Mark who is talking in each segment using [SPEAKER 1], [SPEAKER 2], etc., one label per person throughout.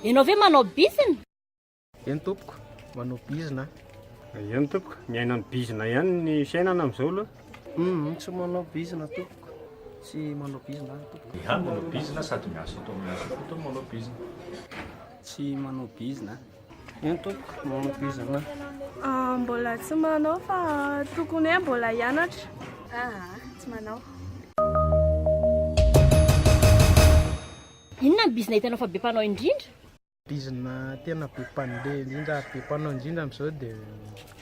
[SPEAKER 1] Ianao ve manao Bizina?
[SPEAKER 2] Eny tompoko, manao Bizina.
[SPEAKER 3] Eny tompoko, miaina ny Bizina ihany ny fiainana amin'izao aloha.
[SPEAKER 2] Tsy manao Bizina tompoko. Tsy manao Bizina tompoko.
[SPEAKER 4] Ihany manao Bizina sady miasa atao miasa foto manao Bizina.
[SPEAKER 2] Tsy manao Bizina. Eny tompoko, manao Bizina.
[SPEAKER 5] Mbola tsy manao fa tokony hoe mbola hianatra.
[SPEAKER 1] Tsy manao. Inona ny Bizina hitanao fa be mpanao indrindra?
[SPEAKER 2] Bizina tena be mpandeha indrindra, be mpanao indrindra amin'izao dia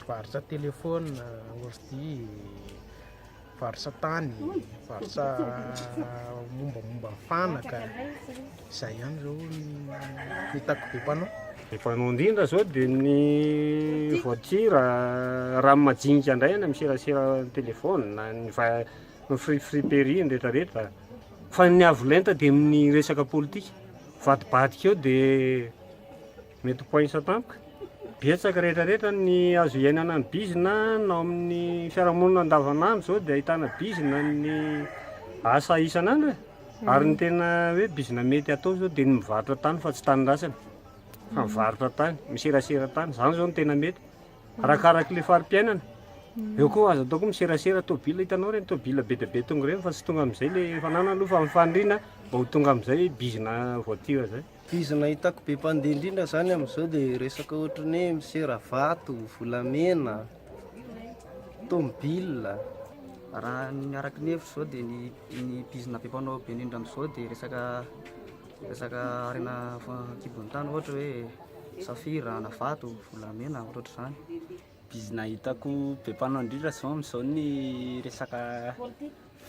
[SPEAKER 2] varotra telefônina, ordi, varotra tany, varotra mombamomba fanaka. Izay ihany zao hitako be mpanao.
[SPEAKER 3] Ny mpanao indrindra zao dia ny voiture, raha majinika indray na miserasera telefônina, ny friperie rehetrarehetra. Fa ny avolenta dia amin'ny resaka politika. Vadibadika eo dia mety point tampoka. Betsaka rehetrarehetra ny azo iainana ny Bizina na amin'ny fiarahamonina andavanandro zao dia ahitana Bizina ny asa isan'andro. Ary ny tena hoe Bizina mety atao zao dia ny mivarotra tany fa tsy tany rasana. Fa mivarotra tany, miserasera tany, izany zao ny tena mety. Arakaraka ilay fari-piainana. Eo koa azo atao koa miserasera tôbila, hitanao reny tôbila be dia be tonga ireny fa tsy tonga amin'izay ilay fanana aloha fa mifanirina mba ho tonga amin'izay Bizina voiture zay.
[SPEAKER 2] Bizina hitako be mpandeha indrindra zany amin'izao dia resaka ohatrany hoe misera vato, volamena, tômobila.
[SPEAKER 6] Raha ny araky ny hevitro zao dia ny Bizina be mpanao be indrindra amin'izao dia resaka arena kibon'ny tany ohatra hoe safira, na vato, volamena, ohatr'izany.
[SPEAKER 7] Bizina hitako be mpanao indrindra zao amin'izao ny resaka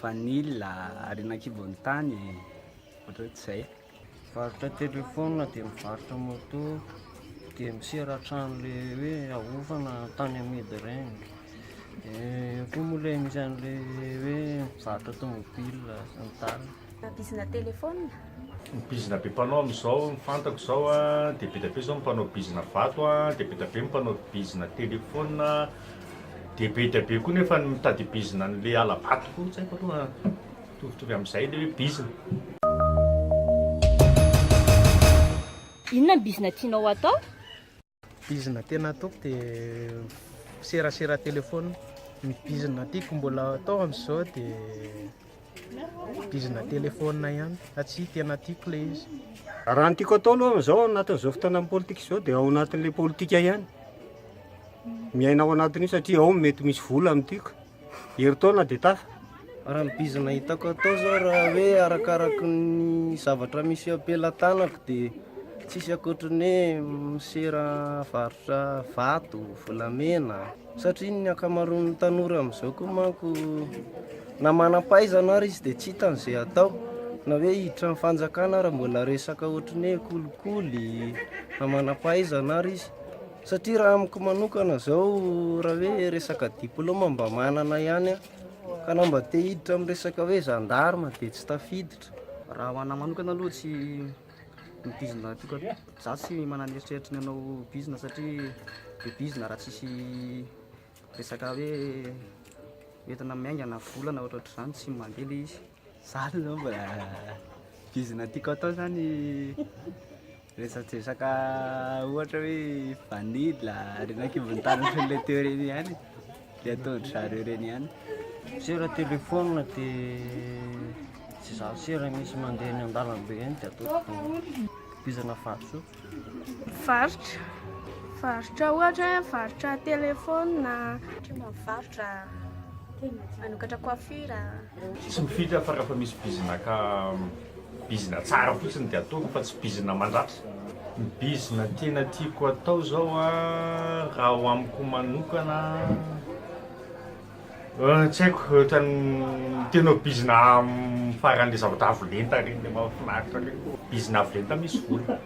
[SPEAKER 7] vanila, arena kibon'ny tany, ohatr'izay.
[SPEAKER 2] Varotra telefônina dia mivarotra moto, dia misera trano le hoe ahofana tany amidy ireny. Koa moa ilay misy an'ilay hoe mivarotra tômôbila sy ny tariny.
[SPEAKER 1] Bizina telefônina?
[SPEAKER 4] Bizina be mpanao amin'izao ny fantako zao dia be dia be zao mpanao Bizina vato, dia be dia be mpanao Bizina telefônina, dia be dia be koa nefa mitady Bizina n'ilay alabato koa tsy haiko aloha tovitovy amin'izay ilay hoe Bizina.
[SPEAKER 1] Inona ny Bizina tianao atao?
[SPEAKER 2] Bizina tena ataoko dia serasera telefônina. Ny Bizina tiako mbola atao amin'izao dia Bizina telefônina ihany, tsy tena tiako ilay izy.
[SPEAKER 3] Raha ny tiako atao aloha amin'izao anatin'izao fotoana politika izao dia ao anatin'ilay politika ihany. Miaina ao anatin'io satria ao mety misy vola amin'tiako. Herintaona dia tafa.
[SPEAKER 2] Raha ny Bizina hitako atao zao raha hoe arakaraky ny zavatra misy ampelantanako dia tsisy akoatrany hoe misera varotra vato, volamena. Satria ny akamaroan'ny tanora amin'izao koa manko na manam-pahaizana ary izy dia tsy hitan'izay atao. Na hoe hiditra amin'ny fanjakana raha mbola resaka ohatrany hoe kolikoly, na manam-pahaizana ary izy. Satria raha amiko manokana zao raha hoe resaka diplôma mba manana ihany ka na mba te hiditra amin'ny resaka hoe zandarma dia tsy tafiditra.
[SPEAKER 6] Raha ho anahy manokana aloha tsy ny Bizina tiako za tsy manana eritreritry ny hanao Bizina satria be Bizina raha tsisy resaka hoe entina miaingana volana ohatr'izany tsy mandeha ilay izy.
[SPEAKER 7] Zany zao mbola Bizina tiako atao zany resaka ohatra hoe vanila, arena kibon'ny tany ilay teo reny ihany, ilay ataon'ny zareo reny ihany.
[SPEAKER 2] Sera telefônina dia tsy za sera misy mandeha eny an-dalambe eny dia ataoko Bizina varotra.
[SPEAKER 5] Varotra ohatra hoe varotra telefônina,
[SPEAKER 1] Mivarotra manokatra coiffure.
[SPEAKER 4] Tsy mifitra fa raha misy Bizina ka Bizina tsara fotsiny dia ataoko fa tsy Bizina mandratra. Ny Bizina tena tiako atao zao raha ho amiko manokana tsy haiko ohatrany tena Bizina faran'ilay zavatra avolenta reny mahafinaritra reny. Bizina avolenta misy vola.